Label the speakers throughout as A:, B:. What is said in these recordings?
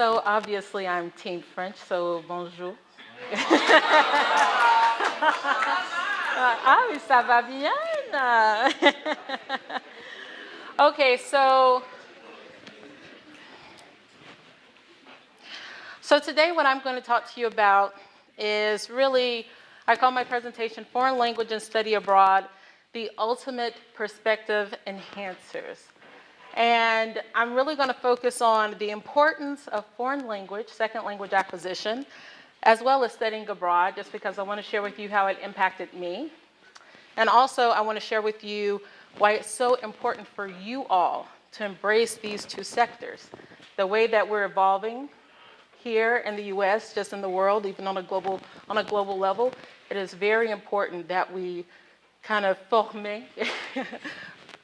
A: So obviously I'm Team French, so bonjour. Ah oui, ça va bien. Okay, so today what I'm going to talk to you about is really, I call my presentation Foreign Language and Study Abroad, the Ultimate Perspective Enhancers. And I'm really going to focus on the importance of foreign language, second language acquisition, as well as studying abroad, just because I want to share with you how it impacted me. And also I want to share with you why it's so important for you all to embrace these two sectors. The way that we're evolving here in the US, just in the world, even on a global level, it is very important that we kind of former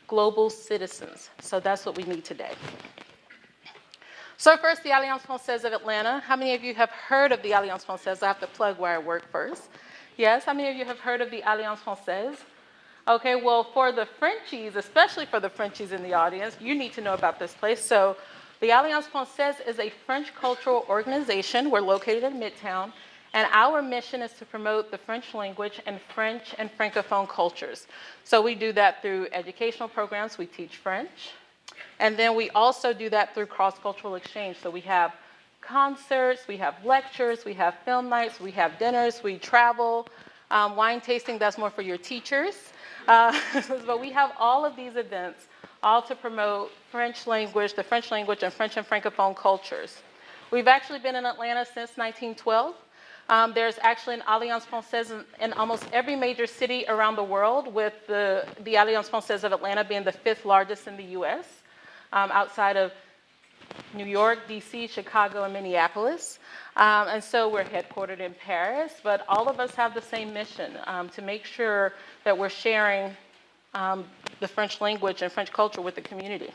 A: global citizens. So that's what we need today. So first, the Alliance Francaise of Atlanta. How many of you have heard of the Alliance Francaise? I have to plug where I work first. Yes, how many of you have heard of the Alliance Francaise? Okay, well, for the Frenchies, especially for the Frenchies in the audience, you need to know about this place. So the Alliance Francaise is a French cultural organization. We're located in Midtown. And our mission is to promote the French language and French and Francophone cultures. So we do that through educational programs. We teach French. And then we also do that through cross-cultural exchange. So we have concerts, we have lectures, we have film nights, we have dinners, we travel. Wine tasting, that's more for your teachers. But we have all of these events, all to promote French language, the French language and French and Francophone cultures. We've actually been in Atlanta since 1912. There's actually an Alliance Francaise in almost every major city around the world, with the Alliance Francaise of Atlanta being the 5th largest in the US, outside of New York, DC, Chicago, and Minneapolis. And so we're headquartered in Paris, but all of us have the same mission, to make sure that we're sharing the French language and French culture with the community.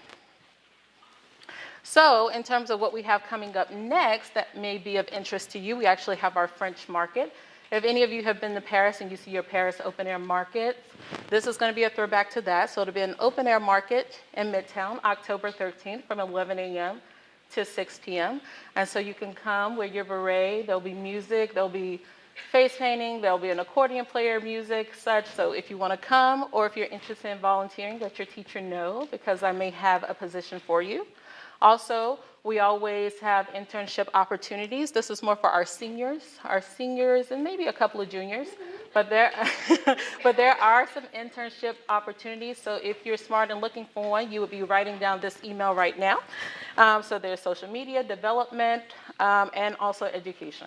A: So in terms of what we have coming up next that may be of interest to you, we actually have our French market. If any of you have been to Paris and you see your Paris open air market, this is going to be a throwback to that. So it'll be an open air market in Midtown, October 13th from 11 a.m. to 6 p.m. And so you can come, wear your beret, there'll be music, there'll be face painting, there'll be an accordion player, music, such. So if you want to come, or if you're interested in volunteering, let your teacher know, because I may have a position for you. Also, we always have internship opportunities. This is more for our seniors, and maybe a couple of juniors. But there are some internship opportunities. So if you're smart and looking for one, you would be writing down this email right now. So there's social media, development, and also education.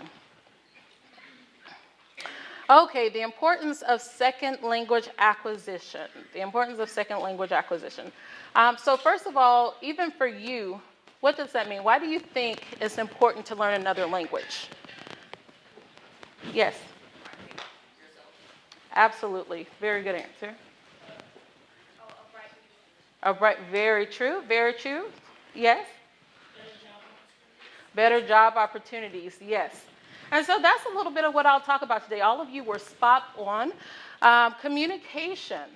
A: Okay, the importance of second language acquisition. So first of all, even for you, what does that mean? Why do you think it's important to learn another language? Yes. Absolutely. Very good answer. Very true. Very true. Yes. Better job opportunities. Yes. And so that's a little bit of what I'll talk about today. All of you were spot on. Communication.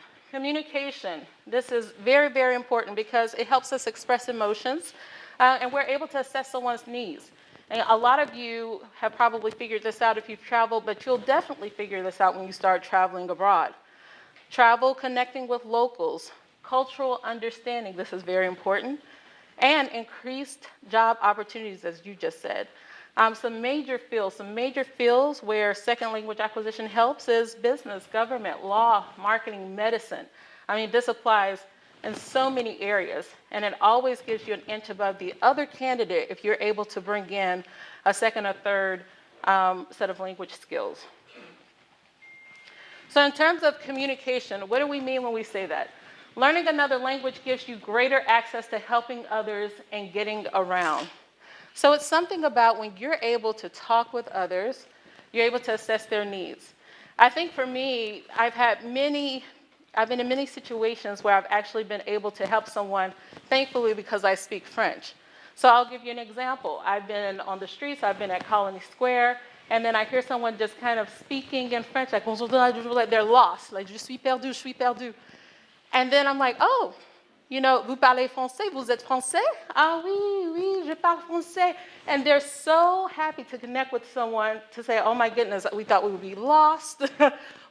A: This is very, very important because it helps us express emotions, and we're able to assess someone's needs. And a lot of you have probably figured this out if you've traveled, but you'll definitely figure this out when you start traveling abroad. Travel, connecting with locals, cultural understanding, this is very important, and increased job opportunities, as you just said. Some major fields where second language acquisition helps is business, government, law, marketing, medicine. I mean, this applies in so many areas, and it always gives you an inch above the other candidate if you're able to bring in a second or third set of language skills. So in terms of communication, what do we mean when we say that? Learning another language gives you greater access to helping others and getting around. So it's something about when you're able to talk with others, you're able to assess their needs. I think for me, I've been in many situations where I've actually been able to help someone, thankfully, because I speak French. So I'll give you an example. I've been on the streets, I've been at Colony Square, and then I hear someone just kind of speaking in French, like they're lost, like je suis perdu. And then I'm like, oh, you know, vous parlez français, vous êtes français? Ah oui, oui, je parle français. And they're so happy to connect with someone to say, oh my goodness, we thought we would be lost.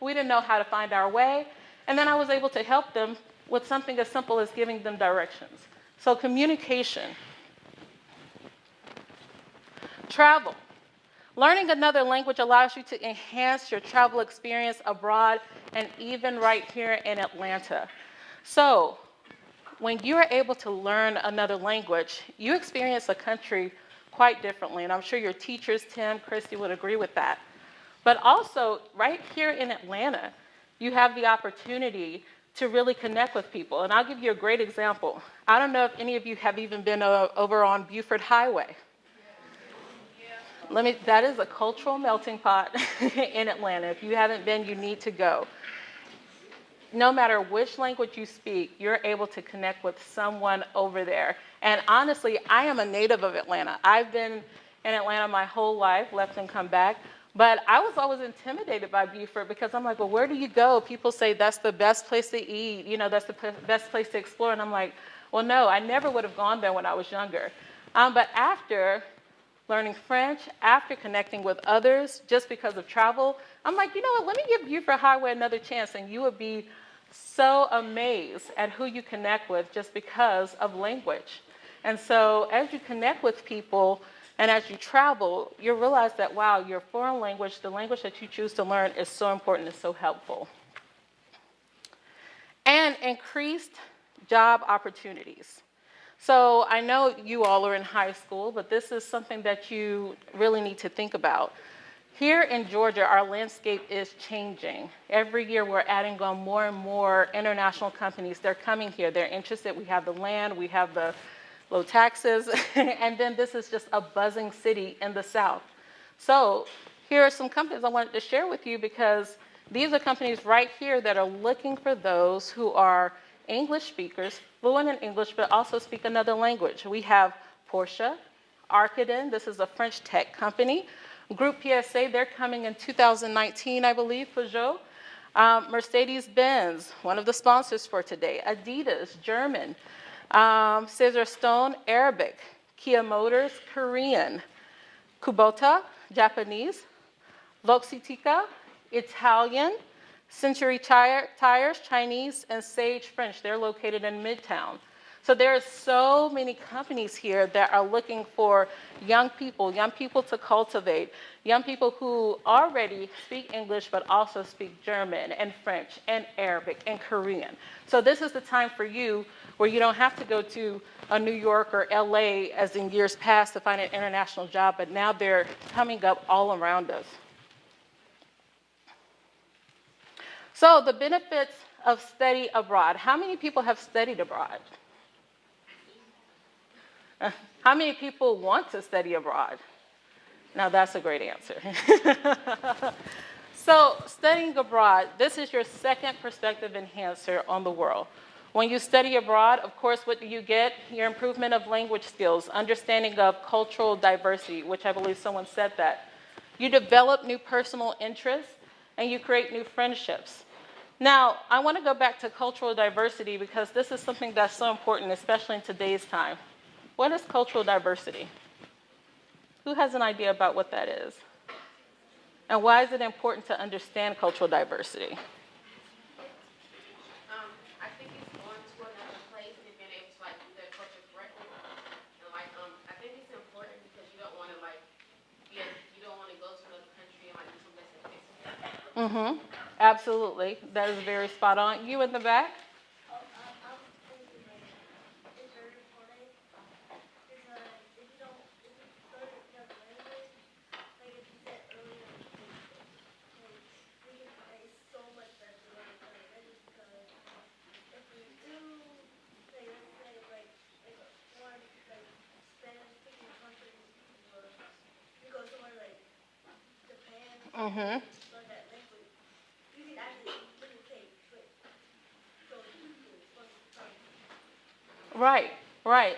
A: We didn't know how to find our way. And then I was able to help them with something as simple as giving them directions. So communication. Travel. Learning another language allows you to enhance your travel experience abroad and even right here in Atlanta. So when you are able to learn another language, you experience a country quite differently. And I'm sure your teachers, Tim, Christy, would agree with that. But also, right here in Atlanta, you have the opportunity to really connect with people. And I'll give you a great example. I don't know if any of you have even been over on Buford Highway. That is a cultural melting pot in Atlanta. If you haven't been, you need to go. No matter which language you speak, you're able to connect with someone over there. And honestly, I am a native of Atlanta. I've been in Atlanta my whole life, left and come back. But I was always intimidated by Buford because I'm like, well, where do you go? People say that's the best place to eat. You know, that's the best place to explore. And I'm like, well, no, I never would have gone there when I was younger. But after learning French, after connecting with others, just because of travel, I'm like, you know what, let me give Buford Highway another chance, and you would be so amazed at who you connect with just because of language. And so as you connect with people and as you travel, you realize that, wow, your foreign language, the language that you choose to learn is so important and so helpful. And increased job opportunities. So I know you all are in high school, but this is something that you really need to think about. Here in Georgia, our landscape is changing. Every year we're adding on more and more international companies. They're coming here, they're interested. We have the land, we have the low taxes, and then this is just a buzzing city in the South. So here are some companies I wanted to share with you because these are companies right here that are looking for those who are English speakers, fluent in English, but also speak another language. We have Porsche, Arcadin, this is a French tech company. Group PSA, they're coming in 2019, I believe, Peugeot. Mercedes-Benz, one of the sponsors for today. Adidas, German. Cesar Stone, Arabic. Kia Motors, Korean. Kubota, Japanese. Voxitica, Italian. Century Tires, Chinese, and Sage French. They're located in Midtown. So there are so many companies here that are looking for young people to cultivate, young people who already speak English but also speak German and French and Arabic and Korean. So this is the time for you where you don't have to go to New York or LA as in years past to find an international job, but now they're coming up all around us. So the benefits of study abroad. How many people have studied abroad? How many people want to study abroad? Now that's a great answer. So studying abroad, this is your second perspective enhancer on the world. When you study abroad, of course, what do you get? Your improvement of language skills, understanding of cultural diversity, which I believe someone said that. You develop new personal interests, and you create new friendships. Now, I want to go back to cultural diversity because this is something that's so important, especially in today's time. What is cultural diversity? Who has an idea about what that is? And why is it important to understand cultural diversity?
B: I think it's going to another place and being able to do their culture correctly. And I think it's important because you don't want to go to another country and do some basic things.
A: Mm-hmm. Absolutely. That is very spot on. You in the back?
C: It's very important because if you don't, if you learn another language, like if you said earlier, it's so much better to learn another language because if you do, say, let's say, like one, Spanish-speaking country, or you go somewhere like Japan,
A: Mm-hmm.
C: learn that language, you can actually communicate with those people from the country.
A: Right, right.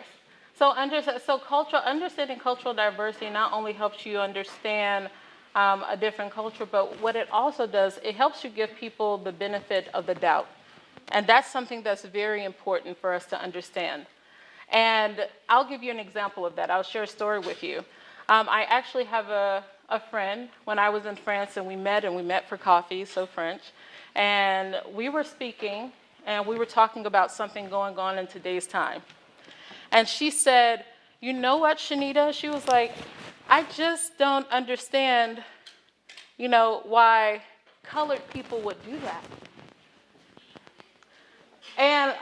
A: So understanding cultural diversity not only helps you understand a different culture, but what it also does, it helps you give people the benefit of the doubt. And that's something that's very important for us to understand. And I'll give you an example of that. I'll share a story with you. I actually have a friend when I was in France, and we met for coffee, so French. And we were speaking, and we were talking about something going on in today's time. And she said, you know what, Shanita? She was like, I just don't understand, why colored people would do that. And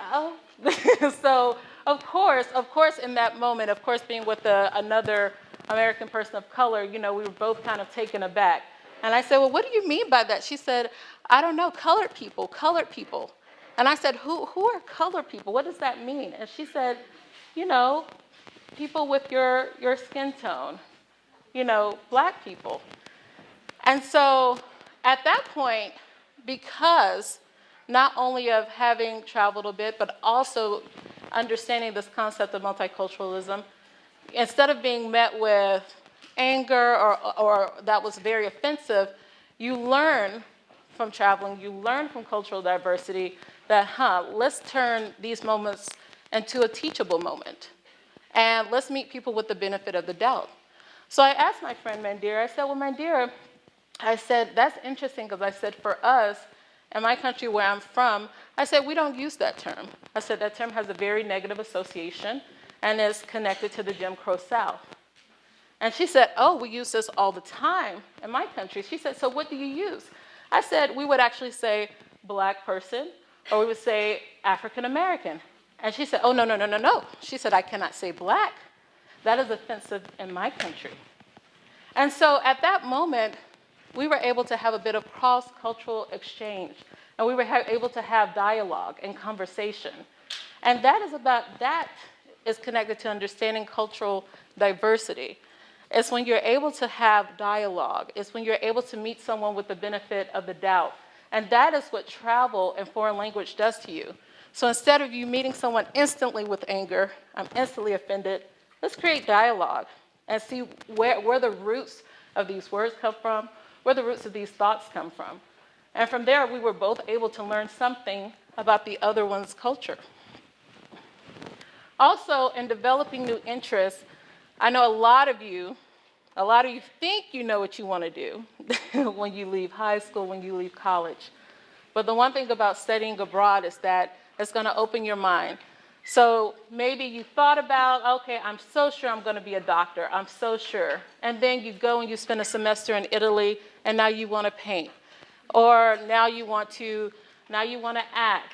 A: so, of course, in that moment, of course, being with another American person of color, we were both kind of taken aback. And I said, well, what do you mean by that? She said, I don't know, colored people. And I said, who are colored people? What does that mean? And she said, people with your skin tone, black people. And so at that point, because not only of having traveled a bit, but also understanding this concept of multiculturalism, instead of being met with anger or that was very offensive, you learn from traveling, you learn from cultural diversity that, let's turn these moments into a teachable moment. And let's meet people with the benefit of the doubt. So I asked my friend Mandira, I said, well, Mandira, I said, that's interesting because I said, for us, in my country where I'm from, I said, we don't use that term. I said, that term has a very negative association and is connected to the Jim Crow South. And she said, oh, we use this all the time in my country. She said, so what do you use? I said, we would actually say black person, or we would say African American. And she said, oh, no. She said, I cannot say black. That is offensive in my country. And so at that moment, we were able to have a bit of cross-cultural exchange, and we were able to have dialogue and conversation. And that is connected to understanding cultural diversity. It's when you're able to have dialogue. It's when you're able to meet someone with the benefit of the doubt. And that is what travel and foreign language does to you. So instead of you meeting someone instantly with anger, I'm instantly offended, let's create dialogue and see where the roots of these words come from, where the roots of these thoughts come from. And from there, we were both able to learn something about the other one's culture. Also, in developing new interests, I know a lot of you think you know what you want to do when you leave high school, when you leave college. But the one thing about studying abroad is that it's going to open your mind. So maybe you thought about, okay, I'm so sure I'm going to be a doctor. I'm so sure. And then you go and you spend a semester in Italy, and now you want to paint. Or now you want to act.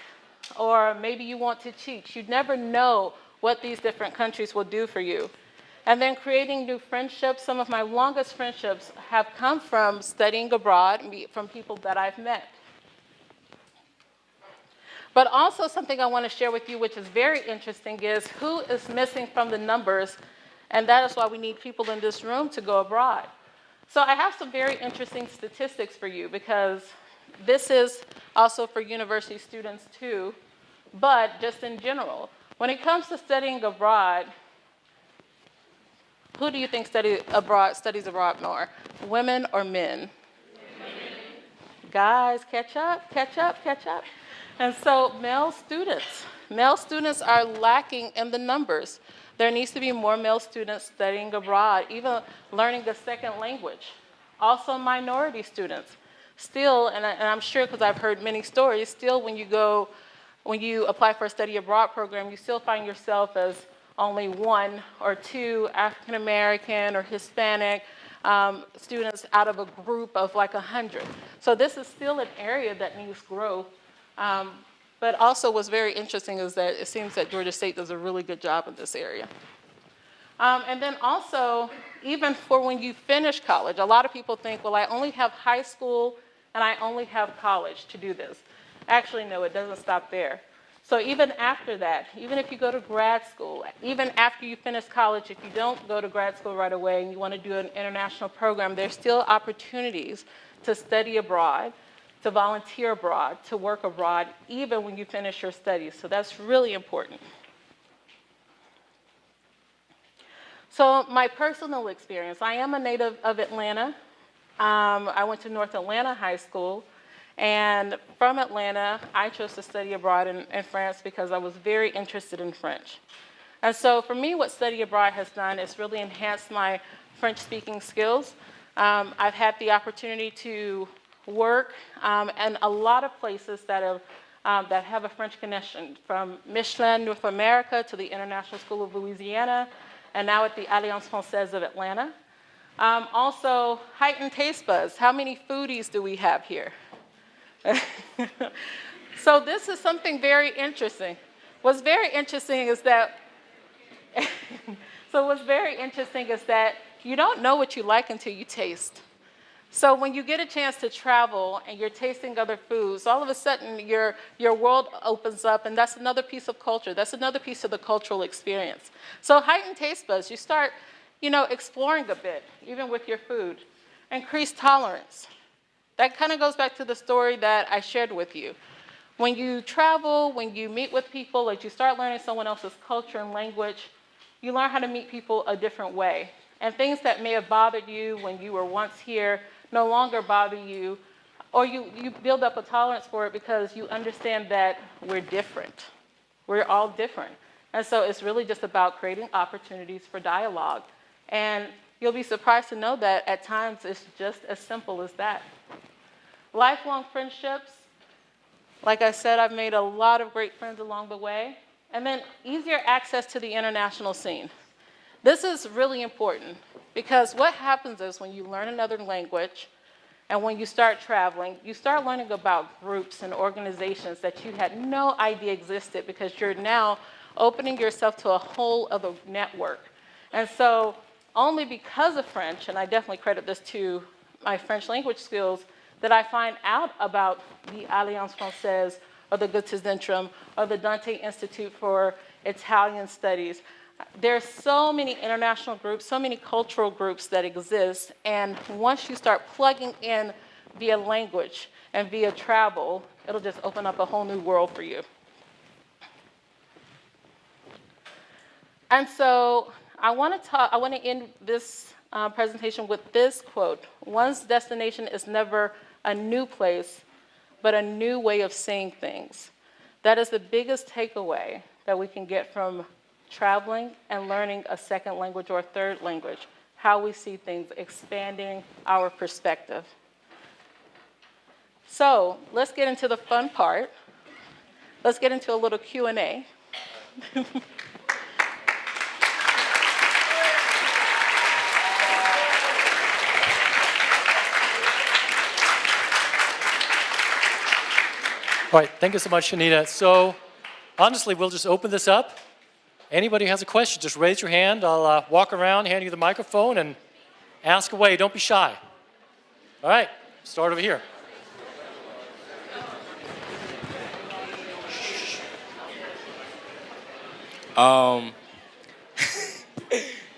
A: Or maybe you want to teach. You never know what these different countries will do for you. And then creating new friendships. Some of my longest friendships have come from studying abroad, from people that I've met. But also something I want to share with you, which is very interesting, is who is missing from the numbers, and that is why we need people in this room to go abroad. So I have some very interesting statistics for you, because this is also for university students too, but just in general. When it comes to studying abroad, who do you think studies abroad more, women or men? Guys, catch up. And so male students are lacking in the numbers. There needs to be more male students studying abroad, even learning a second language. Also minority students. Still, and I'm sure because I've heard many stories, still when you apply for a study abroad program, you still find yourself as only one or two African American or Hispanic students out of a group of like 100. So this is still an area that needs growth. But also what's very interesting is that it seems that Georgia State does a really good job in this area. And then also, even for when you finish college, a lot of people think, well, I only have high school and I only have college to do this. Actually, no, it doesn't stop there. So even after that, even if you go to grad school, even after you finish college, if you don't go to grad school right away and you want to do an international program, there's still opportunities to study abroad, to volunteer abroad, to work abroad, even when you finish your studies. So that's really important. So my personal experience, I am a native of Atlanta. I went to North Atlanta High School, And from Atlanta, I chose to study abroad in France because I was very interested in French. And so for me, what study abroad has done is really enhanced my French-speaking skills. I've had the opportunity to work in a lot of places that have a French connection, from Michelin North America to the International School of Louisiana, and now at the Alliance Francaise of Atlanta. Also, Heightened taste buds. How many foodies do we have here? So this is something very interesting. What's very interesting is that you don't know what you like until you taste. So when you get a chance to travel and you're tasting other foods, all of a sudden your world opens up, and that's another piece of culture. That's another piece of the cultural experience. So heightened taste buds, you start, exploring a bit, even with your food. Increased tolerance. That kind of goes back to the story that I shared with you. When you travel, when you meet with people, like you start learning someone else's culture and language, you learn how to meet people a different way. And things that may have bothered you when you were once here no longer bother you, or you build up a tolerance for it because you understand that we're different. We're all different. And so it's really just about creating opportunities for dialogue. And you'll be surprised to know that at times it's just as simple as that. Lifelong friendships. Like I said, I've made a lot of great friends along the way. And then easier access to the international scene. This is really important because what happens is when you learn another language and when you start traveling, you start learning about groups and organizations that you had no idea existed because you're now opening yourself to a whole other network. And so only because of French, and I definitely credit this to my French language skills, that I find out about the Alliance Francaise or the Goethe Zentrum or the Dante Institute for Italian Studies. There's so many international groups, so many cultural groups that exist, and once you start plugging in via language and via travel, it'll just open up a whole new world for you. And so I want to end this presentation with this quote: "One's destination is never a new place, but a new way of seeing things." That is the biggest takeaway that we can get from traveling and learning a second language or a third language, how we see things, expanding our perspective. So let's get into the fun part. Let's get into a little Q&A.
D: All right, thank you so much, Shanita. So honestly, we'll just open this up. Anybody has a question, just raise your hand. I'll walk around, hand you the microphone, and ask away. Don't be shy. All right, start over here.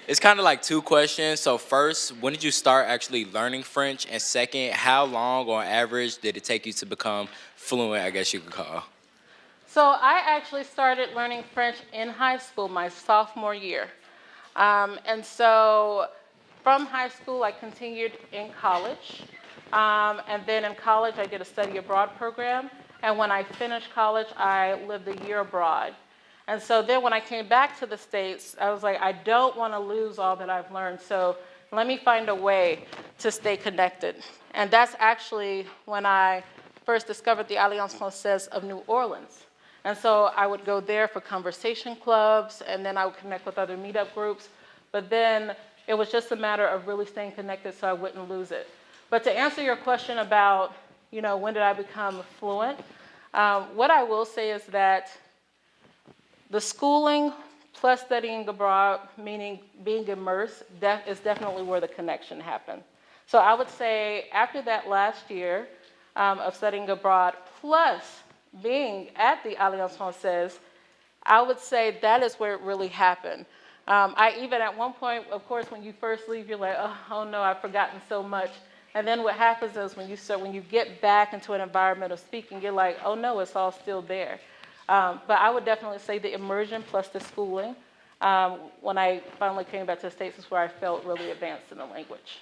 E: It's kind of like two questions. So first, when did you start actually learning French? And second, how long on average did it take you to become fluent, I guess you could call?
A: So I actually started learning French in high school, my sophomore year. And so from high school, I continued in college. And then in college, I did a study abroad program. And when I finished college, I lived a year abroad. And so then when I came back to the States, I was like, I don't want to lose all that I've learned. So let me find a way to stay connected. And that's actually when I first discovered the Alliance Francaise of New Orleans. And so I would go there for conversation clubs, and then I would connect with other meetup groups. But then it was just a matter of really staying connected so I wouldn't lose it. But to answer your question about, when did I become fluent, what I will say is that the schooling plus studying abroad, meaning being immersed, is definitely where the connection happened. So I would say after that last year of studying abroad, plus being at the Alliance Francaise, I would say that is where it really happened. I even at one point, of course, when you first leave, you're like, oh no, I've forgotten so much. And then what happens is when you get back into an environment of speaking, you're like, oh no, it's all still there. But I would definitely say the immersion plus the schooling, when I finally came back to the States, is where I felt really advanced in the language.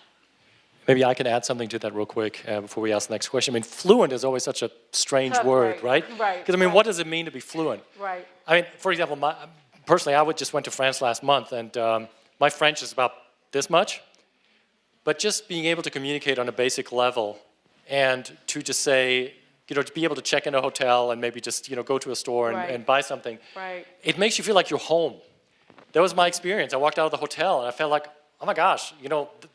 D: Maybe I can add something to that real quick before we ask the next question. I mean, fluent is always such a strange
A: Tough,
D: word, right?
A: right,
D: Because I mean,
A: right.
D: what does it mean to be fluent?
A: Right.
D: I mean, for example, personally, I just went to France last month, and my French is about this much. But just being able to communicate on a basic level, and to just say, to be able to check in a hotel and maybe just go to a store and,
A: Right.
D: and buy something,
A: Right.
D: it makes you feel like you're home. That was my experience. I walked out of the hotel and I felt like, oh my gosh,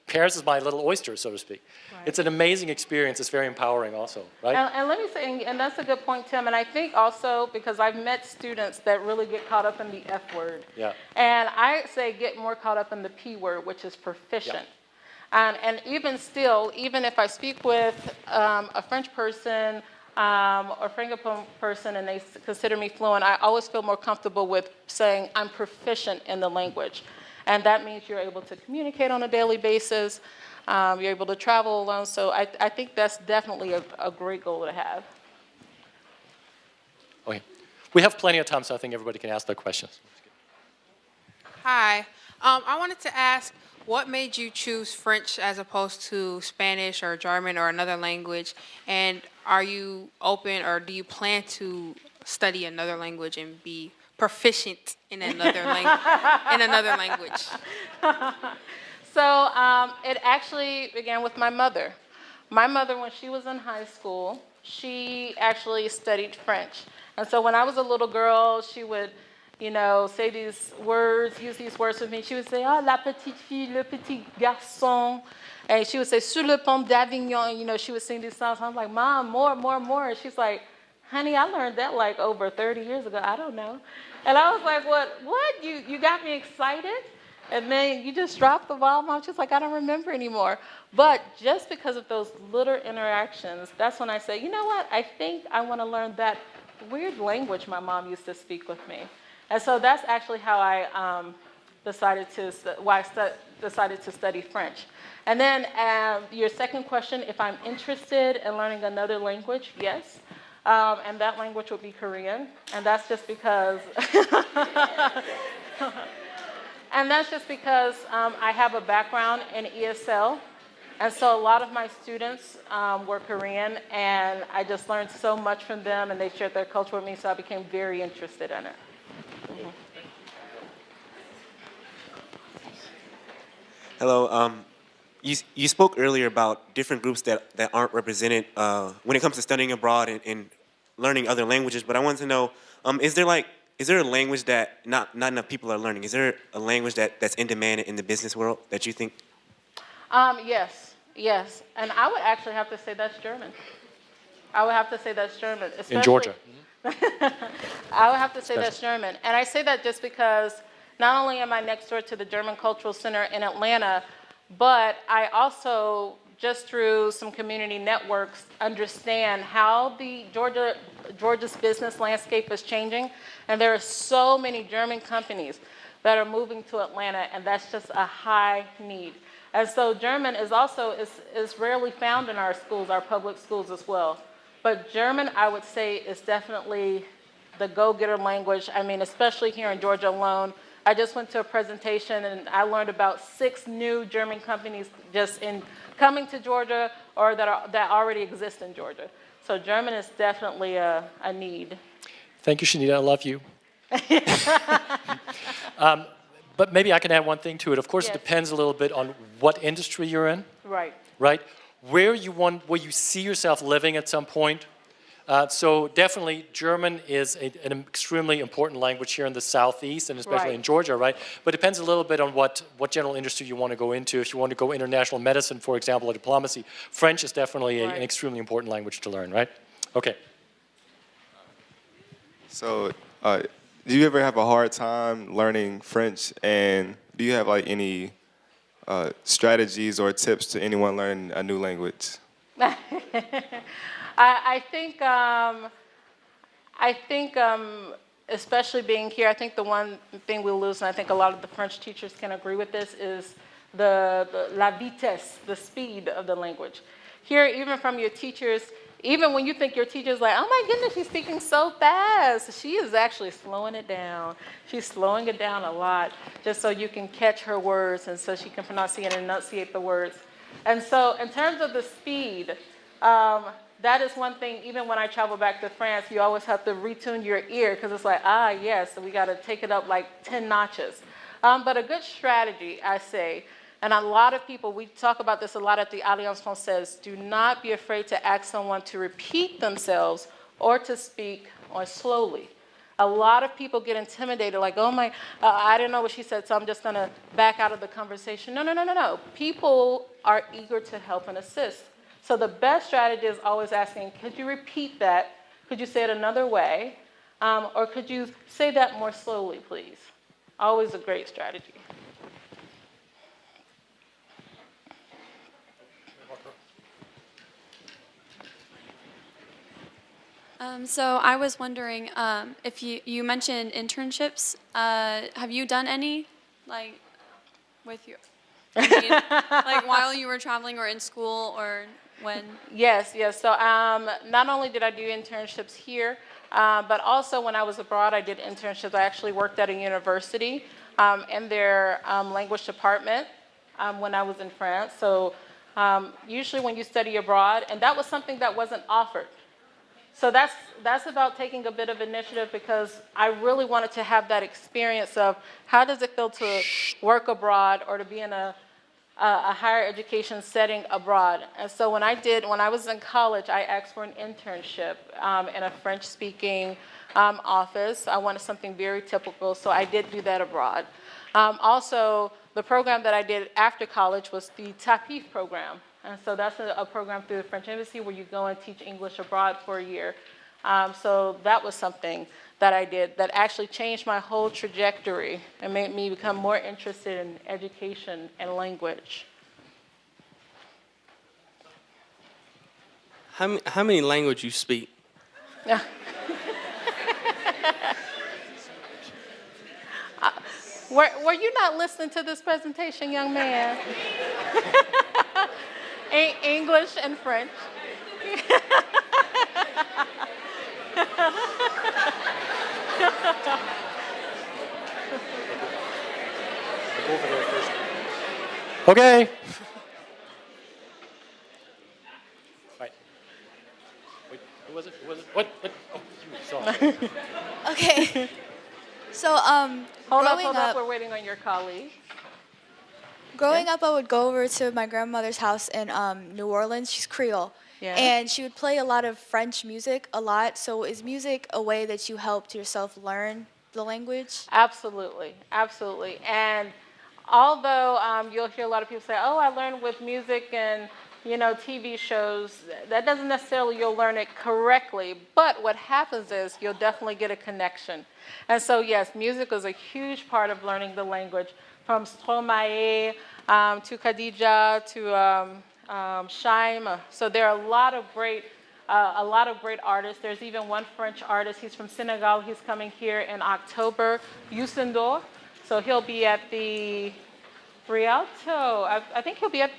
D: Paris is my little oyster, so to speak.
A: Right.
D: It's an amazing experience. It's very empowering also, right?
A: And let me say, and that's a good point, Tim, and I think also because I've met students that really get caught up in the F word.
D: Yeah.
A: And I say get more caught up in the P word, which is proficient. And even still, even if I speak with a French person or Francophone person and they consider me fluent, I always feel more comfortable with saying I'm proficient in the language. And that means you're able to communicate on a daily basis, you're able to travel alone. So I think that's definitely a great goal to have.
D: Okay. We have plenty of time, so I think everybody can ask their questions.
F: Hi. I wanted to ask, what made you choose French as opposed to Spanish or German or another language? And are you open or do you plan to study another language and be proficient in another language?
A: So it actually began with my mother. My mother, when she was in high school, she actually studied French. And so when I was a little girl, she would, say these words, use these words with me. She would say, ah, la petite fille, le petit garçon. And she would say, sur le pont d'Avignon. She would sing these songs. I'm like, Mom, more. And she's like, honey, I learned that like over 30 years ago. I don't know. And I was like, what? You got me excited? And then you just dropped the ball. Mom's just like, I don't remember anymore. But just because of those little interactions, that's when I say, you know what? I think I want to learn that weird language my mom used to speak with me. And so that's actually how I decided to study French. And then your second question, if I'm interested in learning another language, yes. And that language would be Korean. And that's just because I have a background in ESL. And so a lot of my students were Korean, and I just learned so much from them, and they shared their culture with me, so I became very interested in it. Mm-hmm.
G: Hello. You spoke earlier about different groups that aren't represented when it comes to studying abroad and learning other languages. But I wanted to know, is there a language that not enough people are learning? Is there a language that's in demand in the business world that you think?
A: Yes. And I would actually have to say that's German. Especially,
D: In Georgia.
A: I would have to say that's German. And I say that just because not only am I next door to the German Cultural Center in Atlanta, but I also, just through some community networks, understand how the Georgia's business landscape is changing. And there are so many German companies that are moving to Atlanta, and that's just a high need. And so German is also is rarely found in our schools, our public schools as well. But German, I would say, is definitely the go-getter language. I mean, especially here in Georgia alone. I just went to a presentation, and I learned about 6 new German companies just in coming to Georgia or that already exist in Georgia. So German is definitely a need.
D: Thank you, Shanita. I love you. But maybe I can add one thing to it. Of course,
A: Yes.
D: It depends a little bit on what industry you're in,
A: Right.
D: right? Where you see yourself living at some point. So definitely, German is an extremely important language here in the Southeast, and especially
A: Right.
D: in Georgia, right? But it depends a little bit on what general industry you want to go into. If you want to go international medicine, for example, or diplomacy, French is definitely an
A: Right.
D: extremely important language to learn, right? Okay.
H: So, do you ever have a hard time learning French? And do you have like any strategies or tips to anyone learning a new language?
A: I think, especially being here, I think the one thing we lose, and I think a lot of the French teachers can agree with this, is the la vitesse, the speed of the language. Here, even from your teachers, even when you think your teacher's like, oh my goodness, she's speaking so fast, she is actually slowing it down. She's slowing it down a lot, just so you can catch her words and so she can pronounce and enunciate the words. And so in terms of the speed, that is one thing, even when I travel back to France, you always have to retune your ear because it's like, yes, so we got to take it up like 10 notches. But a good strategy, I say, and a lot of people, we talk about this a lot at the Alliance Francaise, do not be afraid to ask someone to repeat themselves or to speak or slowly. A lot of people get intimidated, like, oh my, I didn't know what she said, so I'm just gonna back out of the conversation. No. People are eager to help and assist. So the best strategy is always asking, could you repeat that? Could you say it another way? Or could you say that more slowly, please? Always a great strategy.
I: So I was wondering if you mentioned internships. Have you done any, like, with your, I mean, like while you were traveling or in school or when?
A: Yes. So not only did I do internships here, but also when I was abroad, I did internships. I actually worked at a university in their language department when I was in France. So usually when you study abroad, and that was something that wasn't offered. So that's about taking a bit of initiative because I really wanted to have that experience of how does it feel to work abroad or to be in a higher education setting abroad. And so when I was in college, I asked for an internship in a French-speaking office. I wanted something very typical, so I did do that abroad. Also, the program that I did after college was the TAPIF program. And so that's a program through the French Embassy where you go and teach English abroad for a year. So that was something that I did that actually changed my whole trajectory and made me become more interested in education and language.
J: How many languages you speak?
A: Were you not listening to this presentation, young man? English and French.
D: Okay. Right. Wait, who was it? What? Oh, you, sorry.
K: Okay. So,
A: Hold up, we're waiting on your colleague.
K: growing up, I would go over to my grandmother's house in New Orleans. She's Creole.
A: Yeah.
K: And she would play a lot of French music a lot. So is music a way that you helped yourself learn the language?
A: Absolutely. And although you'll hear a lot of people say, oh, I learned with music and TV shows, that doesn't necessarily you'll learn it correctly, but what happens is you'll definitely get a connection. And so yes, music is a huge part of learning the language, from Stromae to Khadija to Shaima. So there are a lot of great artists. There's even one French artist. He's from Senegal. He's coming here in October, Youssou. So he'll be at the Rialto. I think he'll be at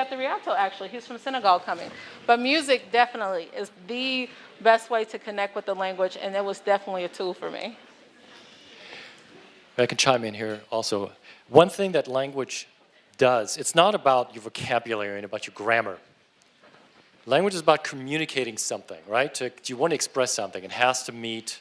A: the Rialto actually. He's from Senegal coming. But music definitely is the best way to connect with the language, and it was definitely a tool for me.
D: I can chime in here also. One thing that language does, it's not about your vocabulary and about your grammar. Language is about communicating something, right? You want to express something. It has to meet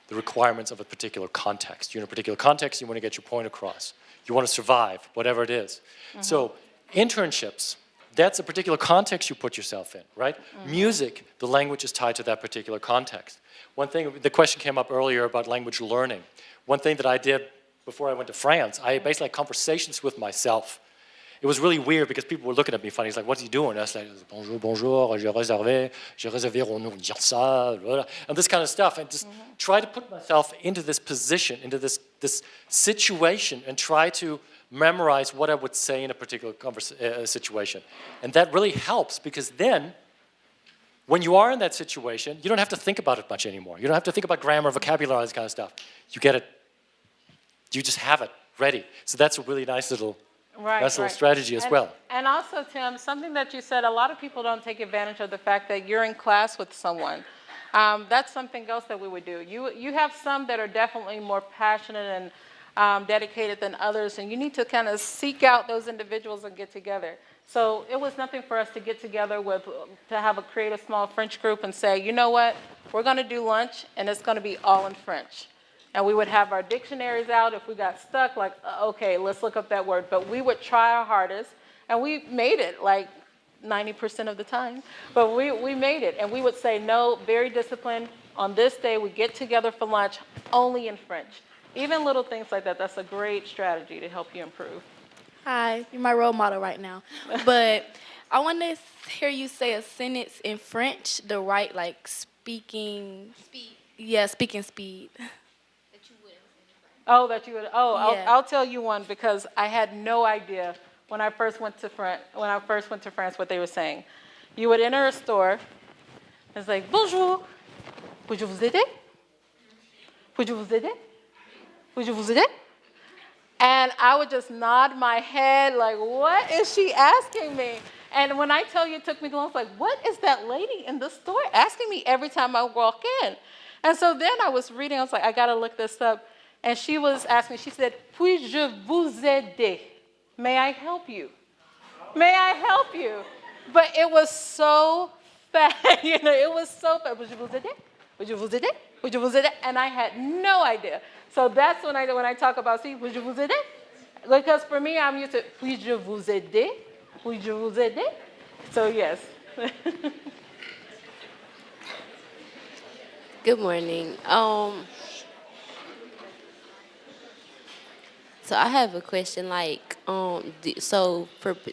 D: the requirements of a particular context. You're in a particular context, you want to get your point across. You want to survive, whatever it is. Mm-hmm. So internships, that's a particular context you put yourself in, right? Mm-hmm. Music, the language is tied to that particular context. One thing, the question came up earlier about language learning. One thing that I did before I went to France, I basically had conversations with myself. It was really weird because people were looking at me funny. It's like, what's he doing? I was like, bonjour, j'ai réservé au nom de ça, and this kind of stuff. And just try to put myself into this position, into this situation, and try to memorize what I would say in a particular situation. And that really helps because then, when you are in that situation, you don't have to think about it much anymore. You don't have to think about grammar, vocabulary, all this kind of stuff. You get it. You just have it ready. So that's a really nice little strategy as well.
A: And also, Tim, something that you said, a lot of people don't take advantage of the fact that you're in class with someone. That's something else that we would do. You have some that are definitely more passionate and dedicated than others, and you need to kind of seek out those individuals and get together. So it was nothing for us to get together to have a create a small French group and say, you know what, we're going to do lunch and it's going to be all in French. And we would have our dictionaries out if we got stuck, like, okay, let's look up that word. But we would try our hardest, and we made it like 90% of the time. But we made it, and we would say, no, very disciplined. On this day, we get together for lunch only in French. Even little things like that, that's a great strategy to help you improve.
L: Hi, you're my role model right now. But I want to hear you say a sentence in French, the right, like, speaking. Speed. Yeah, speaking speed.
A: Oh, that you would. Oh,
L: Yeah.
A: I'll tell you one because I had no idea when I first went to France what they were saying. You would enter a store. It's like bonjour. Puis-je vous aider? Puis-je vous aider? Puis-je vous aider? And I would just nod my head like, what is she asking me? And when I tell you it took me too long, I was like, what is that lady in the store asking me every time I walk in? And so then I was reading, I was like, I got to look this up. And she was asking me, she said, puis-je vous aider? May I help you? May I help you? But it was so fast, it was so fast. Puis-je vous aider? Puis-je vous aider? Puis-je vous aider? And I had no idea. So that's when I talk about, see, puis-je vous aider? Because for me, I'm used to, puis-je vous aider? Puis-je vous aider? So yes.
M: Good morning. So I have a question. Like,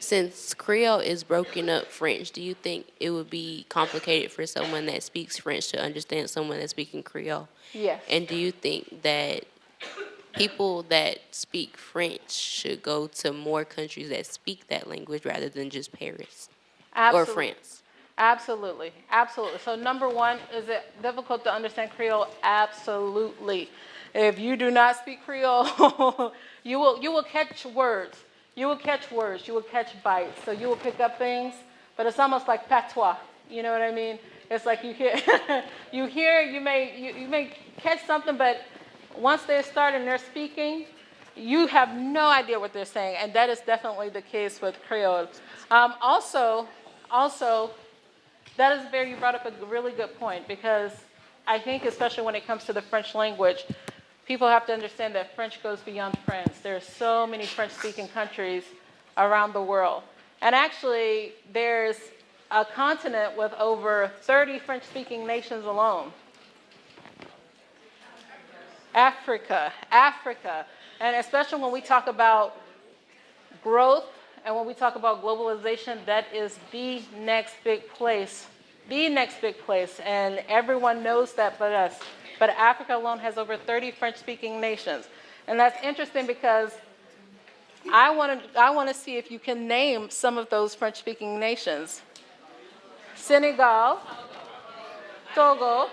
M: since Creole is broken up French, do you think it would be complicated for someone that speaks French to understand someone that's speaking Creole?
A: Yes.
M: And do you think that people that speak French should go to more countries that speak that language rather than just Paris or France?
A: Absolutely, absolutely. So number one, is it difficult to understand Creole? Absolutely. If you do not speak Creole, you will catch words. You will catch words. You will catch bites. So you will pick up things, but it's almost like patois. You know what I mean? It's like you hear, you may catch something, but once they start and they're speaking, you have no idea what they're saying, and that is definitely the case with Creole. Also, that is you brought up a really good point, because I think especially when it comes to the French language, people have to understand that French goes beyond France. There are so many French-speaking countries around the world. And actually, there's a continent with over 30 French-speaking nations alone. Africa. And especially when we talk about growth and when we talk about globalization, that is the next big place. The next big place. And everyone knows that but us. But Africa alone has over 30 French-speaking nations. And that's interesting because I want to see if you can name some of those French-speaking nations. Senegal, Togo,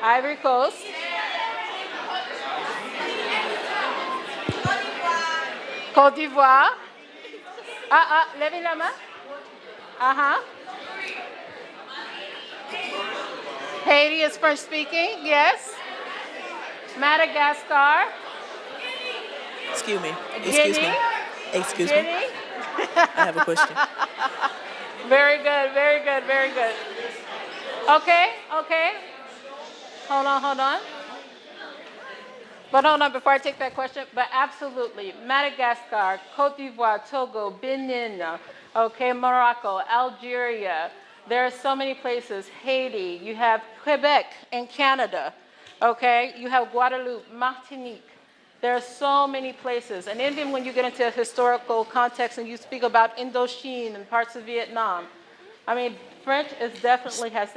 A: Ivory Coast, Côte d'Ivoire. Levez la main. Haiti is French speaking, yes. Madagascar.
N: Excuse me.
A: Guinea.
N: Excuse me. I have a question.
A: Very good. Okay. Hold on. But hold on, before I take that question, but absolutely, Madagascar, Côte d'Ivoire, Togo, Benin, okay, Morocco, Algeria. There are so many places. Haiti, you have Quebec in Canada, okay? You have Guadeloupe, Martinique. There are so many places. And even when you get into a historical context and you speak about Indochine and parts of Vietnam, I mean, French is definitely has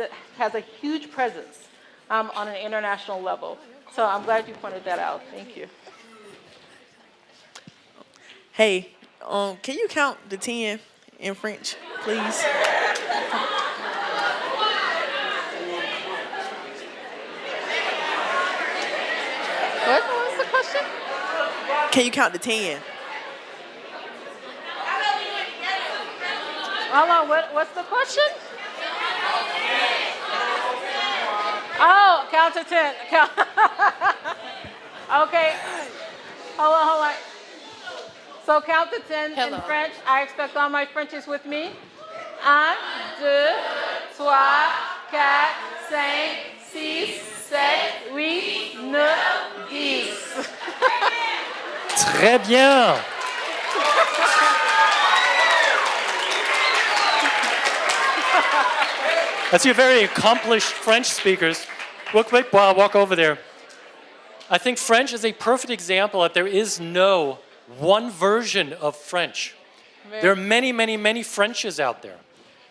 A: a huge presence on an international level. So I'm glad you pointed that out. Thank you.
N: Hey, can you count to 10 in French, please?
A: What's the question?
N: Can you count to 10?
A: Hold on, what's the question? Oh, count to 10. Okay. Hold on. So count to 10 in French. I expect all my Frenchies with me. 1, 2, 3, 4, 5, 6, 7, 8, 9, 10.
D: Très bien. That's your very accomplished French speakers. Real quick, while I walk over there. I think French is a perfect example that there is no one version of French. There are many, many, many Frenches out there.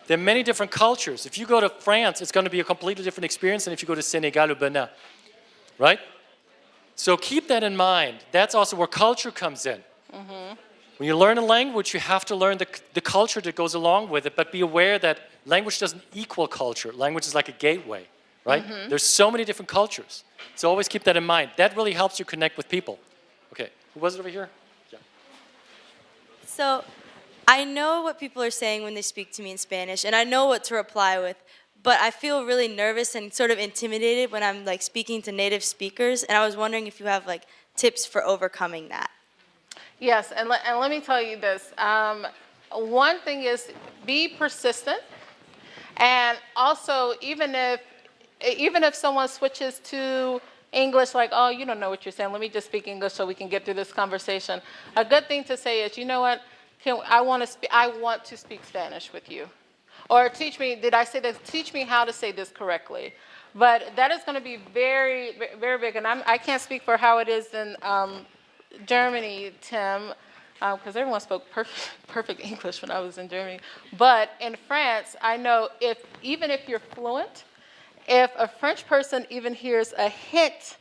D: There are many different cultures. If you go to France, it's going to be a completely different experience than if you go to Senegal or Benin, right? So keep that in mind. That's also where culture comes in. When you learn a language, you have to learn the culture that goes along with it, but be aware that language doesn't equal culture. Language is like a gateway, right? There's so many different cultures. So always keep that in mind. That really helps you connect with people. Okay, who was it over here? Yeah.
O: So I know what people are saying when they speak to me in Spanish, and I know what to reply with, but I feel really nervous and sort of intimidated when I'm like speaking to native speakers, and I was wondering if you have like tips for overcoming that.
A: Yes, and let me tell you this. One thing is be persistent, and also even if someone switches to English, like, oh, you don't know what you're saying, let me just speak English so we can get through this conversation. A good thing to say is, you know what, I want to speak Spanish with you. Or teach me, did I say this? Teach me how to say this correctly. But that is going to be very, very big. And I can't speak for how it is in Germany, Tim, because everyone spoke perfect English when I was in Germany. But in France, I know even if you're fluent, if a French person even hears a hint,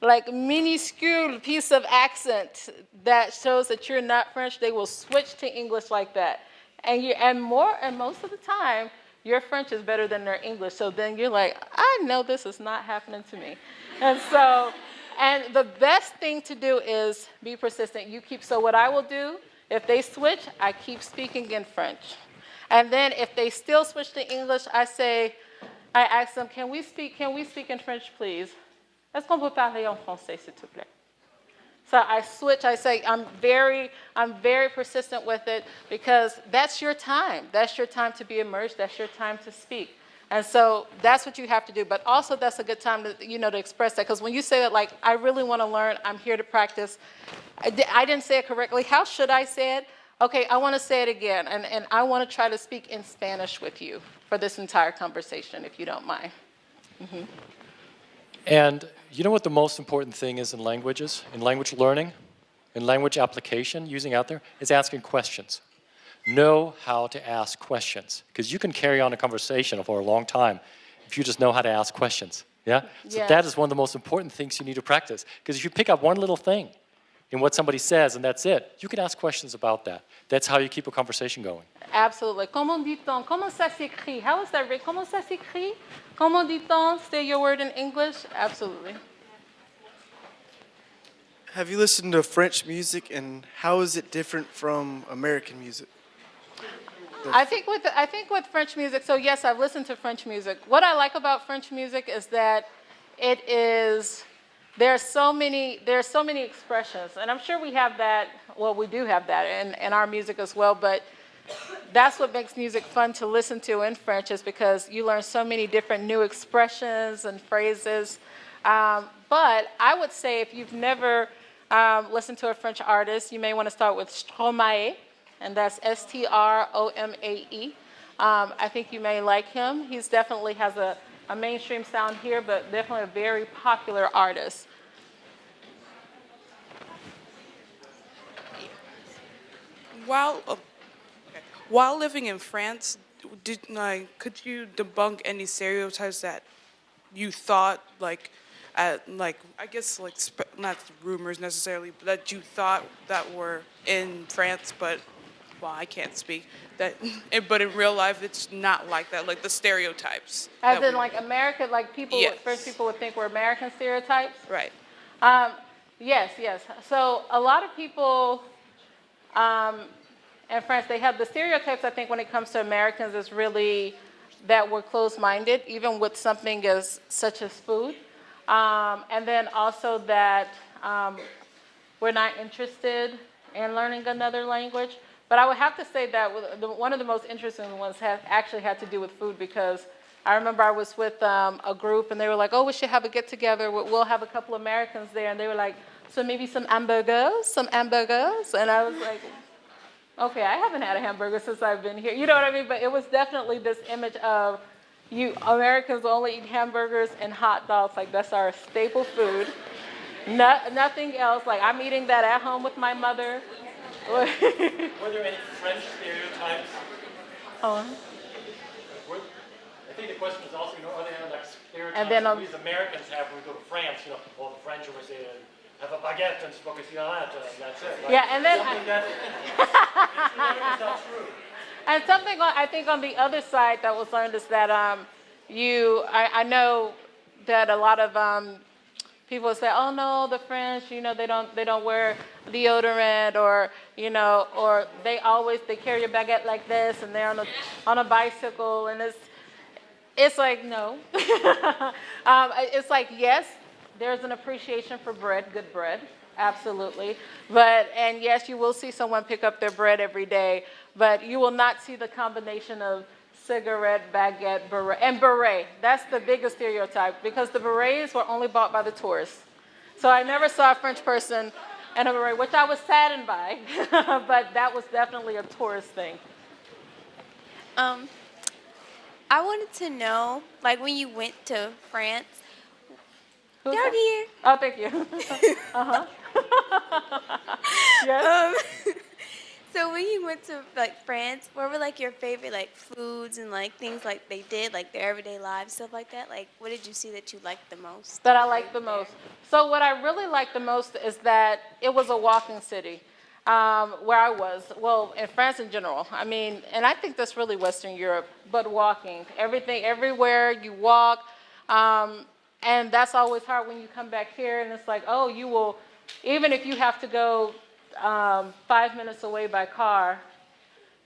A: like minuscule piece of accent that shows that you're not French, they will switch to English like that. And most of the time, your French is better than their English. So then you're like, I know this is not happening to me. And the best thing to do is be persistent. So what I will do, if they switch, I keep speaking in French. And then if they still switch to English, I ask them, can we speak in French, please? Est-ce qu'on peut parler en français, s'il te plaît? So I switch, I say, I'm very persistent with it because that's your time. That's your time to be immersed. That's your time to speak. And so that's what you have to do. But also that's a good time to, to express that. Because when you say that, like, I really want to learn, I'm here to practice. I didn't say it correctly. How should I say it? Okay, I want to say it again. And I want to try to speak in Spanish with you for this entire conversation, if you don't mind.
D: And you know what the most important thing is in languages, in language learning, in language application, using out there, is asking questions. Know how to ask questions, because you can carry on a conversation for a long time if you just know how to ask questions, yeah? So that is one of the most important things you need to practice, because if you pick up one little thing in what somebody says and that's it, you can ask questions about that. That's how you keep a conversation going.
A: Absolutely. Comment dit-on? Comment ça s'écrit? How is that written? Comment ça s'écrit? Comment dit-on? Say your word in English. Absolutely.
P: Have you listened to French music, and how is it different from American music?
A: I think with French music, so yes, I've listened to French music. What I like about French music is that there are so many expressions, and I'm sure we have that. Well, we do have that in our music as well. But that's what makes music fun to listen to in French, is because you learn so many different new expressions and phrases. But I would say if you've never listened to a French artist, you may want to start with Stromae, and that's Stromae. I think you may like him. He's definitely has a mainstream sound here, but definitely a very popular artist.
Q: While living in France, could you debunk any stereotypes that you thought, I guess not rumors necessarily, but that you thought that were in France, but well, I can't speak that, but in real life, it's not like that. Like the stereotypes.
A: As in, like America, like French people would think were American stereotypes.
Q: Right.
A: Yes. So a lot of people in France, they have the stereotypes. I think when it comes to Americans, is really that we're closed-minded, even with something such as food, and then also that we're not interested in learning another language. But I would have to say that one of the most interesting ones actually had to do with food, because I remember I was with a group and they were like, oh, we should have a get together. We'll have a couple Americans there. And they were like, so maybe some hamburgers? And I was like, okay, I haven't had a hamburger since I've been here. You know what I mean? But it was definitely this image of you Americans only eat hamburgers and hot dogs. Like, that's our staple food. Nothing else. Like, I'm eating that at home with my mother.
D: Were there any French stereotypes?
A: Oh.
D: I think the question is also, are there like stereotypes
A: And then,
D: that we as Americans have when we go to France? Well, the French always say, have a baguette and smoke a cigarette, and that's it. Like,
A: yeah, and then
D: it's not true.
A: And something I think on the other side that was learned is that I know that a lot of people say, oh no, the French, they don't wear deodorant, or or they carry a baguette like this, and they're on a bicycle, and it's like no. It's like, yes, there's an appreciation for bread, good bread, absolutely. And yes, you will see someone pick up their bread every day, but you will not see the combination of cigarette, baguette, beret. And beret, that's the biggest stereotype, because the berets were only bought by the tourists. So I never saw a French person in a beret, which I was saddened by, but that was definitely a tourist thing.
R: I wanted to know, like, when you went to France.
A: Who's
R: down
A: that?
R: here.
A: Oh, thank you. Uh-huh. Yes.
R: So when you went to like France, what were like your favorite like foods and like things like they did, like their everyday lives, stuff like that? Like, what did you see that you liked the most?
A: That I liked the most. So what I really liked the most is that it was a walking city. Where I was, well, in France in general. I mean, and I think that's really Western Europe, but walking. Everything, everywhere you walk. And that's always hard when you come back here, and it's like, oh, you will, even if you have to go 5 minutes away by car,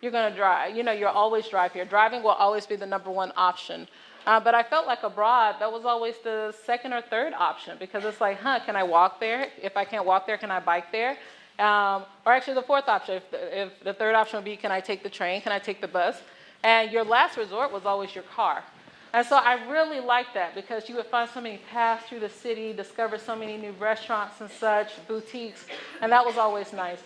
A: you're going to drive. You'll always drive here. Driving will always be the number one option. But I felt like abroad, that was always the second or third option, because it's like, can I walk there? If I can't walk there, can I bike there? Or actually the fourth option, if the third option would be, can I take the train? Can I take the bus? And your last resort was always your car. And so I really liked that, because you would find so many paths through the city, discover so many new restaurants and such, boutiques, and that was always nice.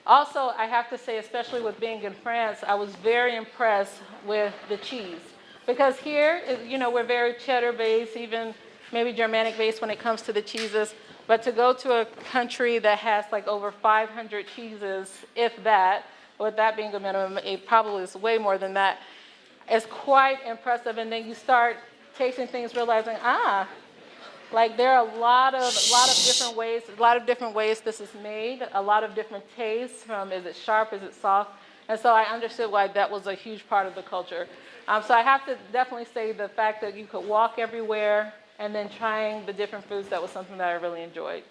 A: Also, I have to say, especially with being in France, I was very impressed with the cheese. Because here, we're very cheddar-based, even maybe Germanic-based when it comes to the cheeses. But to go to a country that has like over 500 cheeses, if that, with that being a minimum, it probably is way more than that, it's quite impressive. And then you start tasting things, realizing, like there are a lot of different ways this is made, a lot of different tastes, from is it sharp, is it soft? And so I understood why that was a huge part of the culture. So I have to definitely say the fact that you could walk everywhere, and then trying the different foods, that was something that I really enjoyed.